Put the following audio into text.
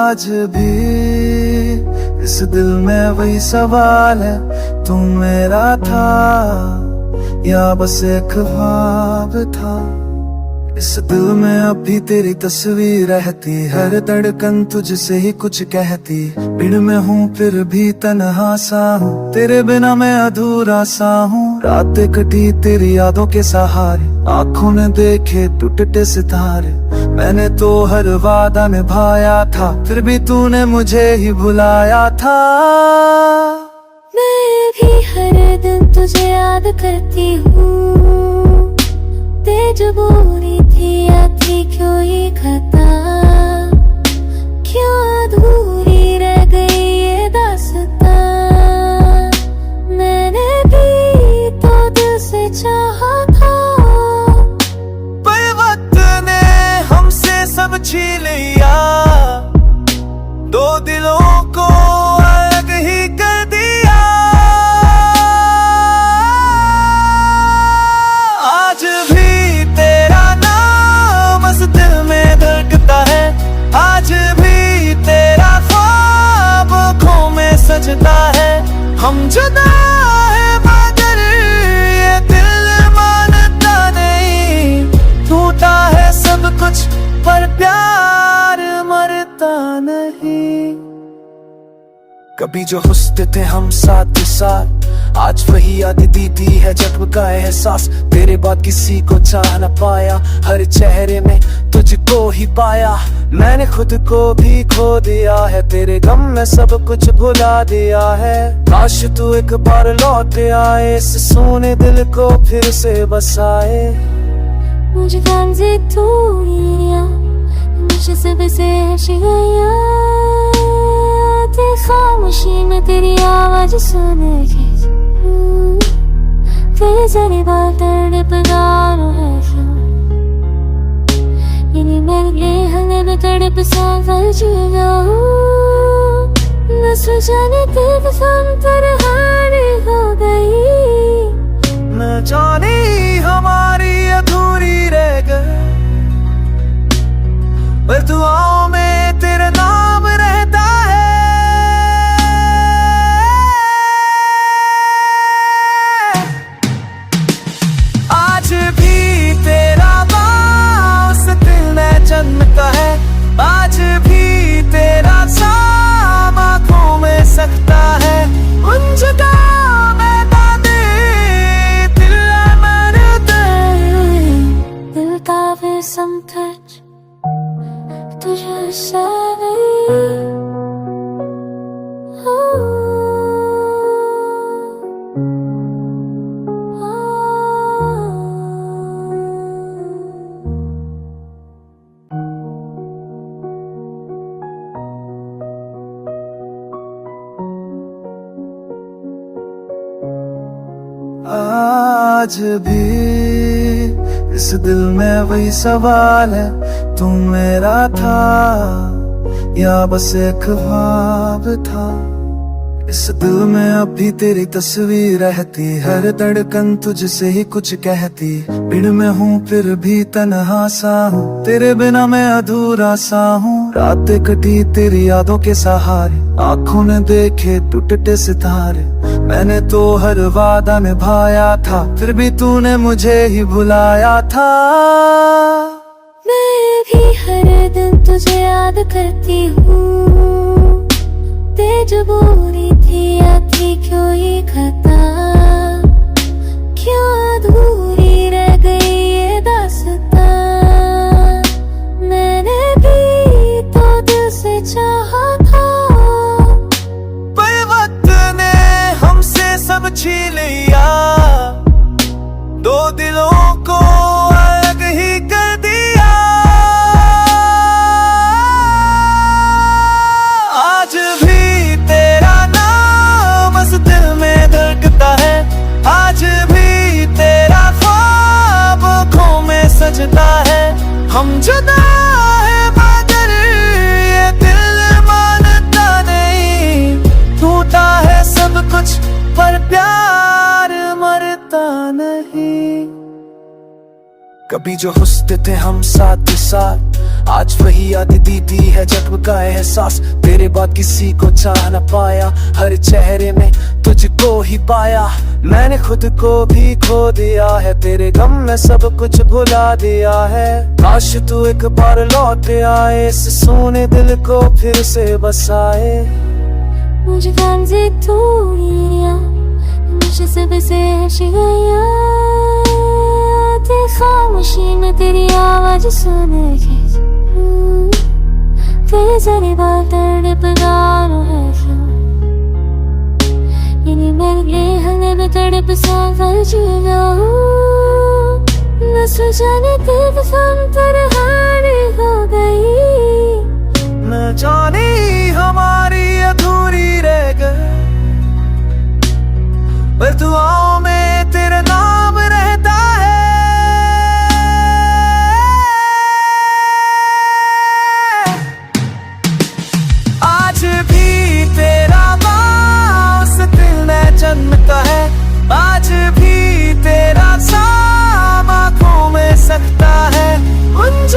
आज भी इस दिल में वही सवाल है, तू मेरा था या बस एक ख्वाब था। इस दिल में अब भी तेरी तस्वीर रहती, हर धड़कन तुझसे ही कुछ कहती। भीड़ में हूँ फिर भी तन्हा सा हूँ, तेरे बिना मैं अधूरा सा हूँ। रातें कटी तेरी यादों के सहारे, आँखों ने देखे टूटते सितारे। मैंने तो हर वादा निभाया था, फिर भी तूने मुझे ही भुलाया था। मैं भी हर दिन तुझे याद करती हूँ, तेज बोरी थी या थी क्यों ये खता, क्यों अधूरी रह गई ये दास्तां। मैंने भी तो दिल से चाहा था, पर वक्त ने हमसे सब छीन लिया, दो दिलों को अलग ही कर दिया। आज भी तेरा नाम इस दिल में धड़कता है, आज भी तेरा ख्वाब आँखों में सजता है। हम जुदा है मगर ये दिल मानता नहीं, टूटा है सब कुछ पर प्यार मरता नहीं। कभी जो हुस्न थे हम साथ साथ, आज वही याद दीदी है जख्म का एहसास। तेरे बाद किसी को चाह न पाया, हर चेहरे में तुझको ही पाया। मैंने खुद को भी खो दिया है, तेरे गम में सब कुछ भुला दिया है। काश तू एक बार लौट आए, इस सोने दिल को फिर से बसाए। मुझे से तू मुझे सबसे गया, खामोशी में तेरी आवाज सुन के तेरे जरे बात तड़पगानो है क्यों, यानी मेरे हंगे में तड़प सांवर जुगा हूँ। न जाने तेरे साम तरहानी हो गई, न जाने हमारी अधूरी रह गई, पर दुआओं में तेरा नाम रहता है। आज भी तेरा नाम उस दिल में जन्मता है, आज भी तेरा साम आँखों में सकता है। उन जुदा में दादे दिल मरते, दिल का भी समझ तुझे से आज भी इस दिल में वही सवाल है, तू मेरा था या बस एक ख्वाब था। इस दिल में अब भी तेरी तस्वीर रहती, हर धड़कन तुझसे ही कुछ कहती। भीड़ में हूँ फिर भी तन्हा सा हूँ, तेरे बिना मैं अधूरा सा हूँ। रातें कटी तेरी यादों के सहारे, आँखों ने देखे टूटते सितारे। मैंने तो हर वादा निभाया था, फिर भी तूने मुझे ही भुलाया था। मैं भी हर दिन तुझे याद करती हूँ, तेज बोरी थी या थी क्यों ये खता, क्यों अधूरी रह गई ये दास्तां। मैंने भी तो दिल से चाहा था, पर वक्त ने हमसे सब छीन लिया, दो दिलों को अलग ही कर दिया। आज भी तेरा नाम इस दिल में धड़कता है, आज भी तेरा ख्वाब आँखों में सजता है। हम जुदा है मगर ये दिल मानता नहीं, टूटा है सब कुछ पर प्यार मरता नहीं। कभी जो हंसते थे हम साथ ही साथ, आज वही याद दीदी है जख्म का एहसास। तेरे बाद किसी को चाह न पाया, हर चेहरे में तुझको ही पाया। मैंने खुद को भी खो दिया है, तेरे गम में सब कुछ भुला दिया है। काश तू एक बार लौट आए, इस सोने दिल को फिर से बसाए। मुझे गांजे तू लिया, मुझे सबसे गया। खामोशी में तेरी आवाज सुन के तेरे जरे बात तड़पना है क्यों? इन्हीं मेरे हंगे में तड़प सा वजूदा हूँ। न जाने तेरे फन पर हारी हो गई, न जाने हमारी अधूरी रह गई, पर दुआओं में तेरा नाम रहता है। आज भी तेरा नाम उस दिल में जन्मता है, आज भी तेरा नाम आँखों में सकता है। उन